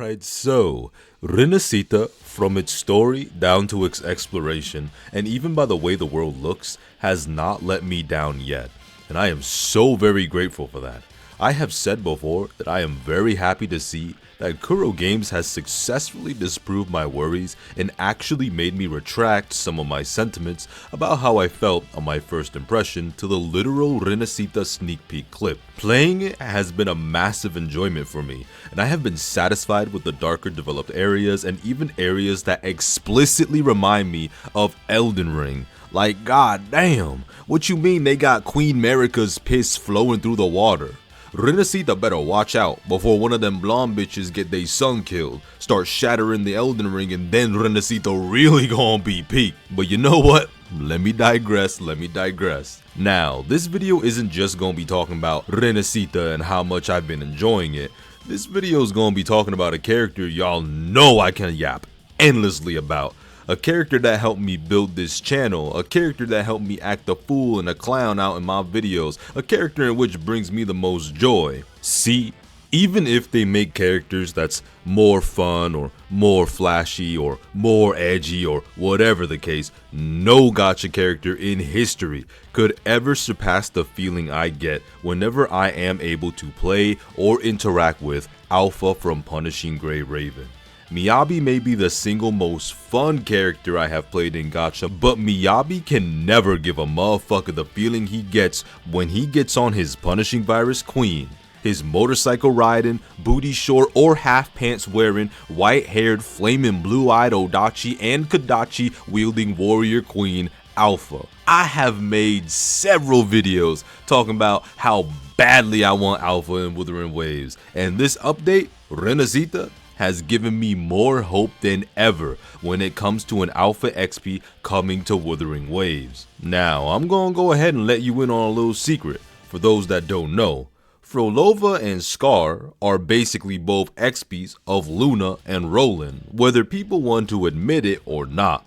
Alright, so Renacita, from its story down to its exploration, and even by the way the world looks, has not let me down yet. And I am so very grateful for that. I have said before that I am very happy to see that Kuro Games has successfully disproved my worries and actually made me retract some of my sentiments about how I felt on my first impression to the literal Renacita sneak peek clip. Playing it has been a massive enjoyment for me, and I have been satisfied with the darker developed areas and even areas that explicitly remind me of Elden Ring. Like, god damn, what you mean they got Queen Marika's piss flowing through the water? Renacita better watch out before one of them blonde bitches get they son killed, start shattering the Elden Ring, and then Renacita really gonna be peak. But you know what? Let me digress. Now, this video isn't just gonna be talking about Renacita and how much I've been enjoying it. This video is gonna be talking about a character y'all know I can yap endlessly about. A character that helped me build this channel, a character that helped me act a fool and a clown out in my videos, a character in which brings me the most joy. See, even if they make characters that's more fun or more flashy or more edgy or whatever the case, no gacha character in history could ever surpass the feeling I get whenever I am able to play or interact with Alpha from Punishing Gray Raven. Miyabi may be the single most fun character I have played in gacha, but Miyabi can never give a motherfucker the feeling he gets when he gets on his Punishing Virus Queen. His motorcycle riding, booty short or half pants wearing, white haired, flaming blue eyed Odachi and Kodachi wielding warrior queen Alpha. I have made several videos talking about how badly I want Alpha in Wuthering Waves, and this update, Renacita, has given me more hope than ever when it comes to an Alpha XP coming to Wuthering Waves. Now, I'm gonna go ahead and let you in on a little secret. For those that don't know, Frolova and Scar are basically both XPs of Luna and Roland, whether people want to admit it or not.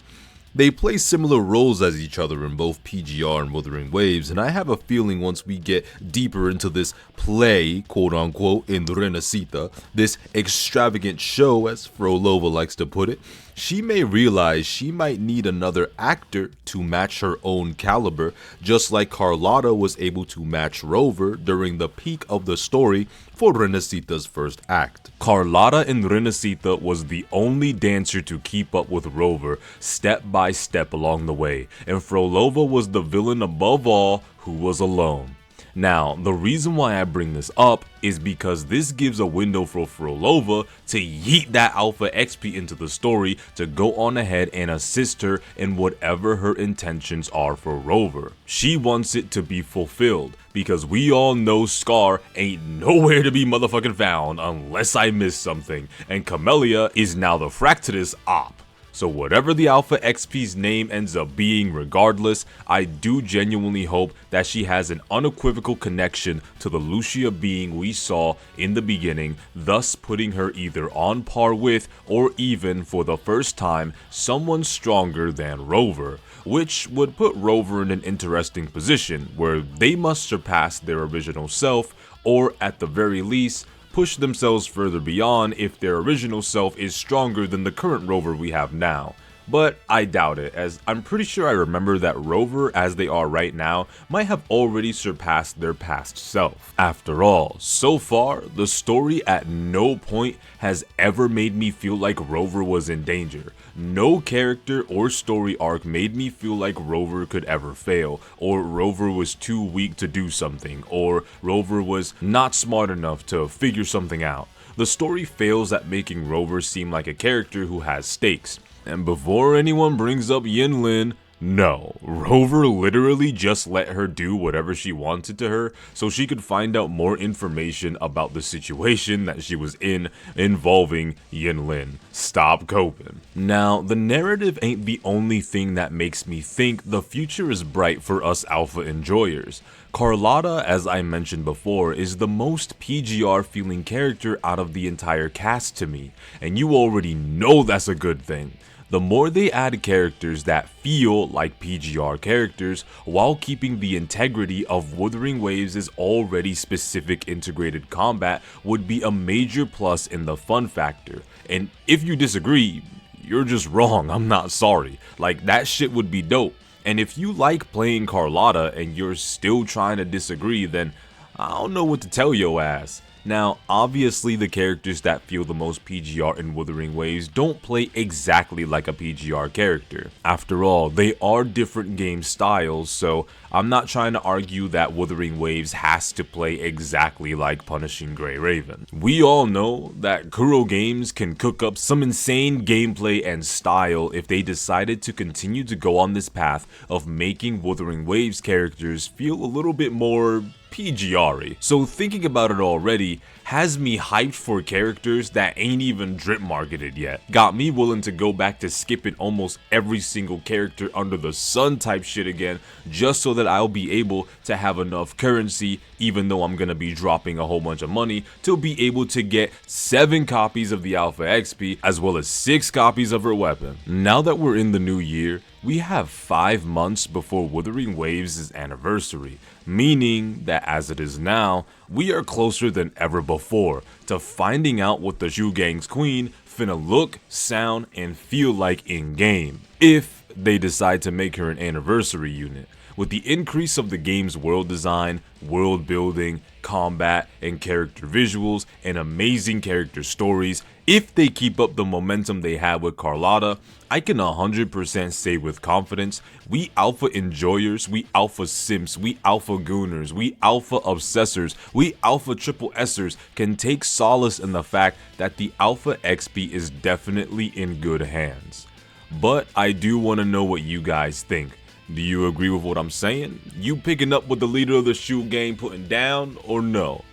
They play similar roles as each other in both PGR and Wuthering Waves, and I have a feeling once we get deeper into this play, quote unquote, in Renacita, this extravagant show as Frolova likes to put it, she may realize she might need another actor to match her own caliber, just like Carlotta was able to match Rover during the peak of the story for Renacita's first act. Carlotta in Renacita was the only dancer to keep up with Rover step by step along the way, and Frolova was the villain above all who was alone. Now, the reason why I bring this up is because this gives a window for Frolova to yeet that Alpha XP into the story to go on ahead and assist her in whatever her intentions are for Rover. She wants it to be fulfilled, because we all know Scar ain't nowhere to be motherfucking found unless I miss something, and Camellia is now the Fractidus op. So whatever the Alpha XP's name ends up being regardless, I do genuinely hope that she has an unequivocal connection to the Lucia being we saw in the beginning, thus putting her either on par with or even for the first time someone stronger than Rover, which would put Rover in an interesting position where they must surpass their original self, or at the very least push themselves further beyond if their original self is stronger than the current Rover we have now. But I doubt it, as I'm pretty sure I remember that Rover, as they are right now, might have already surpassed their past self. After all, so far, the story at no point has ever made me feel like Rover was in danger. No character or story arc made me feel like Rover could ever fail, or Rover was too weak to do something, or Rover was not smart enough to figure something out. The story fails at making Rover seem like a character who has stakes. And before anyone brings up Yinlin, no, Rover literally just let her do whatever she wanted to her so she could find out more information about the situation that she was in involving Yinlin. Stop coping. Now, the narrative ain't the only thing that makes me think the future is bright for us Alpha enjoyers. Carlotta, as I mentioned before, is the most PGR feeling character out of the entire cast to me, and you already know that's a good thing. The more they add characters that feel like PGR characters while keeping the integrity of Wuthering Waves' already specific integrated combat would be a major plus in the fun factor. And if you disagree, you're just wrong, I'm not sorry. Like, that shit would be dope. And if you like playing Carlotta and you're still trying to disagree, then I don't know what to tell your ass. Now, obviously the characters that feel the most PGR in Wuthering Waves don't play exactly like a PGR character. After all, they are different game styles, so I'm not trying to argue that Wuthering Waves has to play exactly like Punishing Gray Raven. We all know that Kuro Games can cook up some insane gameplay and style if they decided to continue to go on this path of making Wuthering Waves characters feel a little bit more PGR-y. So thinking about it already has me hyped for characters that ain't even drip marketed yet. Got me willing to go back to skipping almost every single character under the sun type shit again, just so that I'll be able to have enough currency, even though I'm gonna be dropping a whole bunch of money, to be able to get 7 copies of the Alpha XP as well as 6 copies of her weapon. Now that we're in the new year, we have 5 months before Wuthering Waves' anniversary, meaning that as it is now, we are closer than ever before to finding out what the Shu Gang's queen finna look, sound, and feel like in-game, if they decide to make her an anniversary unit. With the increase of the game's world design, world building, combat, and character visuals, and amazing character stories, if they keep up the momentum they had with Carlotta, I can 100% say with confidence, we alpha enjoyers, we alpha simps, we alpha gooners, we alpha obsessors, we alpha triple S'ers can take solace in the fact that the Alpha XP is definitely in good hands. But I do want to know what you guys think. Do you agree with what I'm saying? You picking up what the leader of the Shu Gang putting down, or no?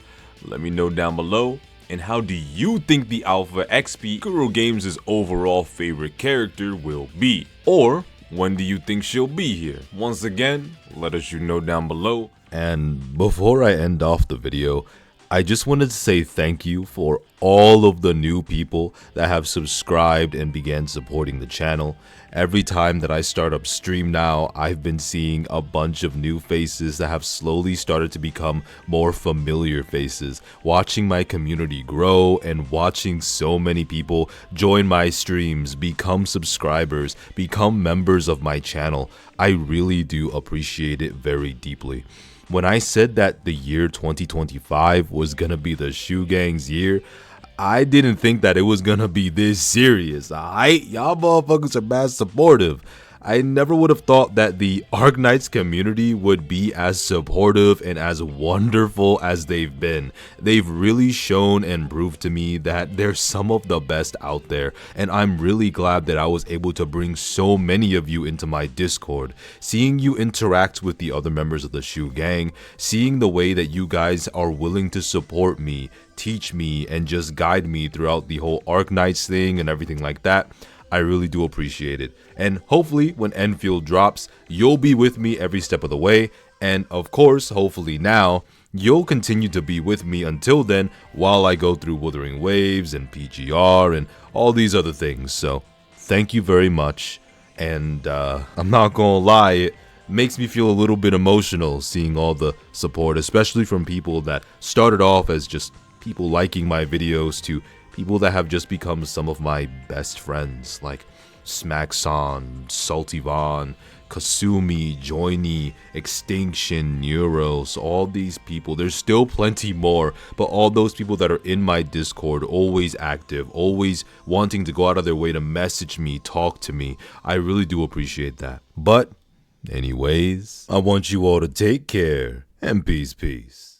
Let me know down below. And how do you think the Alpha XP, Kuro Games' overall favorite character, will be? Or when do you think she'll be here? Once again, let us know down below. And before I end off the video, I just wanted to say thank you for all of the new people that have subscribed and began supporting the channel. Every time that I start up stream now, I've been seeing a bunch of new faces that have slowly started to become more familiar faces. Watching my community grow and watching so many people join my streams, become subscribers, become members of my channel, I really do appreciate it very deeply. When I said that the year 2025 was gonna be the Shu Gang's year, I didn't think that it was gonna be this serious. Y'all motherfuckers are mad supportive. I never would have thought that the Arknights community would be as supportive and as wonderful as they've been. They've really shown and proved to me that they're some of the best out there, and I'm really glad that I was able to bring so many of you into my Discord. Seeing you interact with the other members of the Shu Gang, seeing the way that you guys are willing to support me, teach me, and just guide me throughout the whole Arknights thing and everything like that, I really do appreciate it. And hopefully when Enfield drops, you'll be with me every step of the way. And of course, hopefully now, you'll continue to be with me until then while I go through Wuthering Waves and PGR and all these other things. So thank you very much. And I'm not gonna lie, it makes me feel a little bit emotional seeing all the support, especially from people that started off as just people liking my videos to people that have just become some of my best friends, like Smackson, Salty-Von, Kasumi, Joiny, Extinction, Neuros, all these people. There's still plenty more, but all those people that are in my Discord, always active, always wanting to go out of their way to message me, talk to me, I really do appreciate that. But anyways, I want you all to take care, and peace.